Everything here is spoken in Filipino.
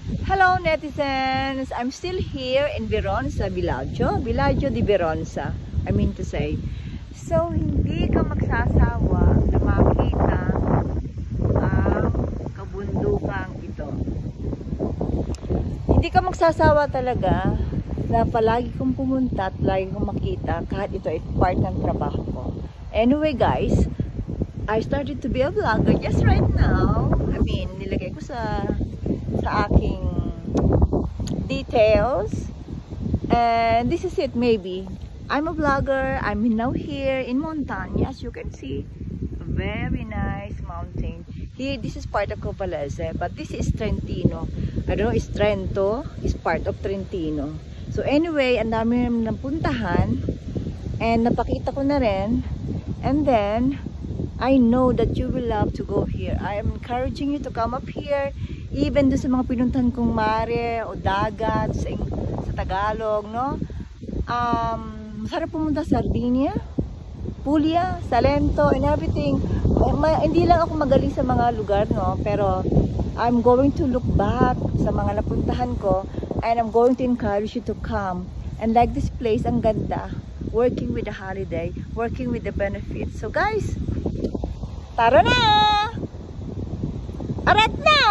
Hello netizens! I'm still here in Veronza, Villaggio di Veronza, I mean to say. So, hindi ka magsasawa na makita ang kabundukang ito. Hindi ka magsasawa talaga na palagi kong pumunta at palagi kong makita kahit ito ay part ng trabaho ko. Anyway guys, I started to be a vlogger just right now. I mean, nilagay ko sa aking details. And this is it maybe. I'm a vlogger. I'm now here in Montagna. As you can see, a very nice mountain. Here, this is part of Copalese, but this is Trentino. I don't know, is Trento, is part of Trentino. So anyway, ang dami namin napuntahan. And napakita ko na rin. And then, I know that you will love to go here. I am encouraging you to come up here. Even doon sa mga pinuntahan kong mare o dagat sa Tagalog, no? Masarap pumunta sa Sardinia, Puglia, Salento, and everything. Hindi lang ako magaling sa mga lugar, no? Pero I'm going to look back sa mga napuntahan ko, and I'm going to encourage you to come. And like this place, ang ganda. Working with the holiday, working with the benefits. So guys, tara na! Arat na!